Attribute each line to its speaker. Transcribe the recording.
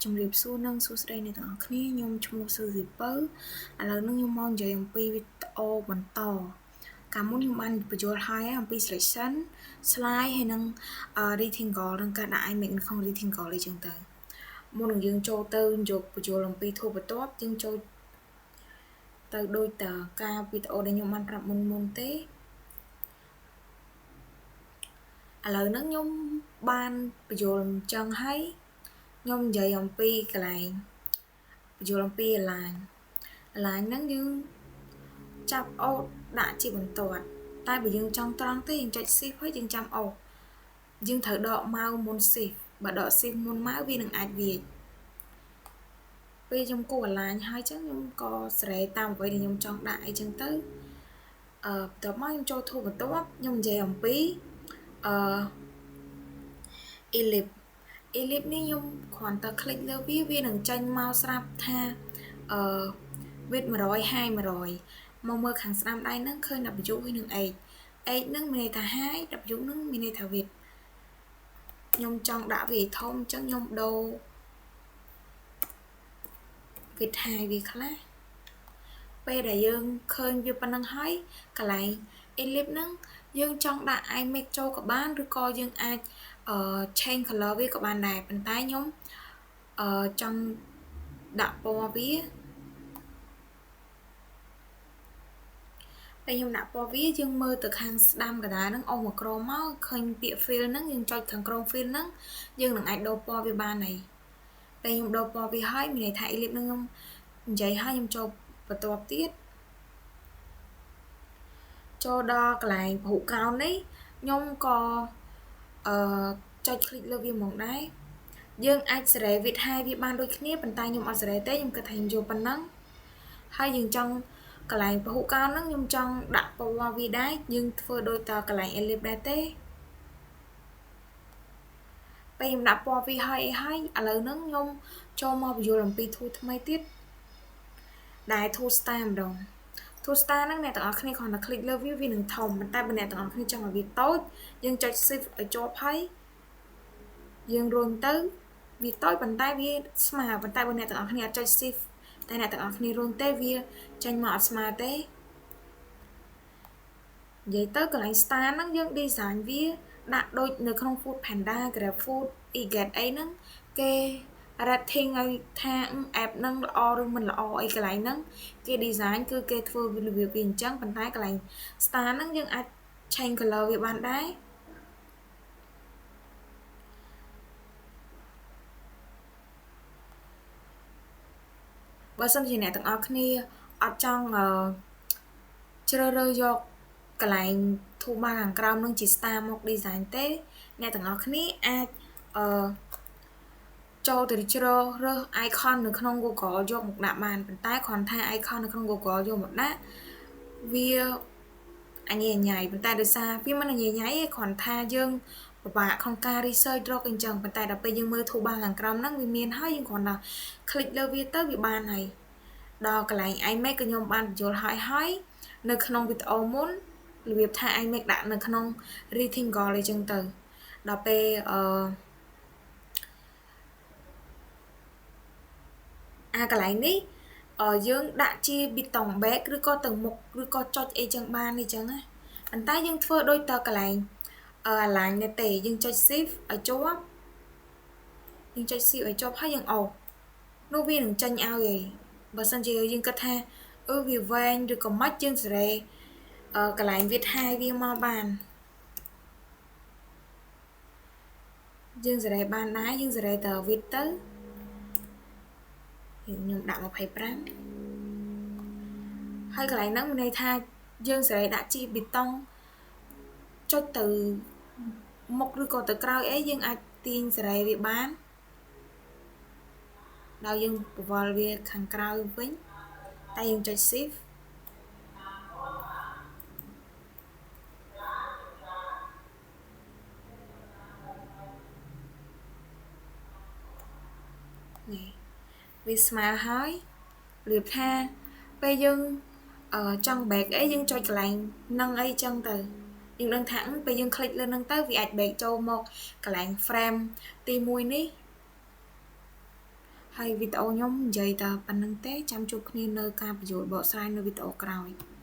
Speaker 1: ជំរាបសួរនិងសួស្តីអ្នកទាំងអស់គ្នាខ្ញុំឈ្មោះស៊ឺស៊ីពៅឥឡូវនេះខ្ញុំមកនិយាយអំពីវីដេអូបន្តកាលមុនខ្ញុំបានបញ្យល់ហើយអំពី selection slide ហើយនិង rectangle និងការដាក់ image នៅក្នុង rectangle អីចឹងទៅមុននឹងយើងចូលទៅយកបញ្យល់អំពីធូបបន្ទាប់យើងចូលទៅដូចតការវីដេអូដែលខ្ញុំបានប្រាប់មុនទេឥឡូវហ្នឹងខ្ញុំបានបញ្យល់អញ្ចឹងហើយខ្ញុំនិយាយអំពីកន្លែងបញ្យល់អំពី align ហ្នឹងយើងចាប់អូសដាក់ជាបន្ទាត់តែបើយើងចង់ត្រង់ទេយើងចុច shift ហើយយើងចាំអូសយើងត្រូវដក mouse មុន shift បើដក shift មុន mouse វានឹងអាចវាយពេលខ្ញុំគូ align ហើយចឹងខ្ញុំក៏ស្រែតាមអ្វីដែលខ្ញុំចង់ដាក់អីចឹងទៅបន្ទាប់មកខ្ញុំចូលធូបបន្ទាប់ខ្ញុំនិយាយអំពីellipse នេះខ្ញុំគ្រាន់តែ click លើវានឹងចេញមកស្រាប់ថាwidth 100 height 100មកមើលខាងស្ដាំដៃហ្នឹងឃើញ W ហើយនឹង H ហ្នឹងមានន័យថា height W ហ្នឹងមានន័យថា width ខ្ញុំចង់ដាក់វាធំអញ្ចឹងខ្ញុំដូរ width height វាខ្លះពេលដែលយើងឃើញវាប៉ុណ្ណឹងហើយកន្លែង ellipse ហ្នឹងយើងចង់ដាក់ image ចូលក៏បានឬក៏យើងអាច change color វាក៏បានដែរប៉ុន្តែខ្ញុំចង់ដាក់ពណ៌វាពេលខ្ញុំដាក់ពណ៌វាយើងមើលទៅខាងស្ដាំកណ្ដាលហ្នឹងអូសមកក្រោមមកឃើញពាក្យ fill ហ្នឹងយើងចុចខាងក្រោម fill ហ្នឹងយើងនឹងអាចដូរពណ៌វាបានហើយពេលខ្ញុំដូរពណ៌វាហើយមានន័យថា ellipse ហ្នឹងខ្ញុំនិយាយហើយខ្ញុំចូលបន្ទាប់ទៀតចូលដល់កន្លែងពហុកោណនេះខ្ញុំក៏ចុច click លើវាហ្មងដែរយើងអាចសេរី width height វាបានដូចគ្នាប៉ុន្តែខ្ញុំអត់សេរីទេខ្ញុំគិតថាខ្ញុំយកប៉ុណ្ណឹងហើយយើងចង់កន្លែងពហុកោណហ្នឹងខ្ញុំចង់ដាក់ពណ៌វាដែរយើងធ្វើដូចតកន្លែង ellipse ដែរទេពេលខ្ញុំដាក់ពណ៌វាហើយឥឡូវហ្នឹងខ្ញុំចូលមកបញ្យល់អំពី tool ថ្មីទៀតដែល tool star ម្ដង tool star ហ្នឹងអ្នកទាំងអស់គ្នាគ្រាន់តែ click លើវានឹងធំប៉ុន្តែបើអ្នកទាំងអស់គ្នាចង់ឲ្យវាតូចយើងចុច shift ឲ្យជាប់ហើយយើងរុញទៅវាតូចប៉ុន្តែវាស្មើប៉ុន្តែបើអ្នកទាំងអស់គ្នាអត់ចុច shift តែអ្នកទាំងអស់គ្នារុញទេវាចេញមកអត់ស្មើទេនិយាយទៅកន្លែង star ហ្នឹងយើង design វាដាក់ដូចនៅក្នុង Food Panda Grab Food Eget អីហ្នឹងគេ rating ឲ្យថា app ហ្នឹងល្អឬមិនល្អអីកន្លែងហ្នឹងគេ design គឺគេធ្វើវារបៀបវាអញ្ចឹងប៉ុន្តែកន្លែង star ហ្នឹងយើងអាច change color វាបានដែរបើសិនជាអ្នកទាំងអស់គ្នាអត់ចង់ជ្រើសរើសយកកន្លែង toolbar ខាងក្រោមនឹងជា star មក design ទេអ្នកទាំងអស់គ្នាអាចចូលទៅជ្រើសរើស icon នៅក្នុង Google យកមកដាក់បានប៉ុន្តែគ្រាន់ថា icon នៅក្នុង Google យកមកដាក់វាអញញ៉ៃប៉ុន្តែដោយសារវាមិនញ៉ៃទេគ្រាន់ថាយើងពិបាកក្នុងការ research រកអញ្ចឹងប៉ុន្តែដល់ពេលយើងមើល toolbar ខាងក្រោមហ្នឹងវាមានហើយយើងគ្រាន់តែ click លើវាទៅវាបានហើយដល់កន្លែង image ក៏ខ្ញុំបានបញ្យល់ហើយនៅក្នុងវីដេអូមុនរបៀបថា image ដាក់នៅក្នុង rectangle អីចឹងទៅដល់ពេលកន្លែងនេះយើងដាក់ជាប៊ីតុង back ឬក៏ទៅមុខឬក៏ចុចអីចឹងបានអីចឹងណាប៉ុន្តែយើងធ្វើដូចតកន្លែងalign នេះទេយើងចុច shift ឲ្យជាប់ហើយយើងអូសនោះវានឹងចេញឲ្យហើយបើសិនជាយើងគិតថាវាវែងឬក៏មិនយើងសេរីកន្លែង width height វាមកបានយើងសេរីបានដែរយើងសេរីត width ទៅខ្ញុំដាក់25ហើយកន្លែងហ្នឹងមានន័យថាយើងសេរីដាក់ជីប៊ីតុងចុចទៅមុខឬក៏ទៅក្រោយអីយើងអាចទាញសេរីវាបានដល់យើងពវល់វាខាងក្រោយវិញតែយើងចុច shift នេះវាស្មើហើយរៀបថាពេលយើងចង់ back អីយើងចុចកន្លែងនឹងអីចឹងទៅយើងដឹងថាពេលយើង click លើនឹងទៅវាអាច back ចូលមកកន្លែង frame ទី1នេះ ហើយវីដេអូខ្ញុំនិយាយតែប៉ុណ្្នឹងទេចាំជួបគ្នានៅការបកស្រាយនៅវីដេអូក្រោយ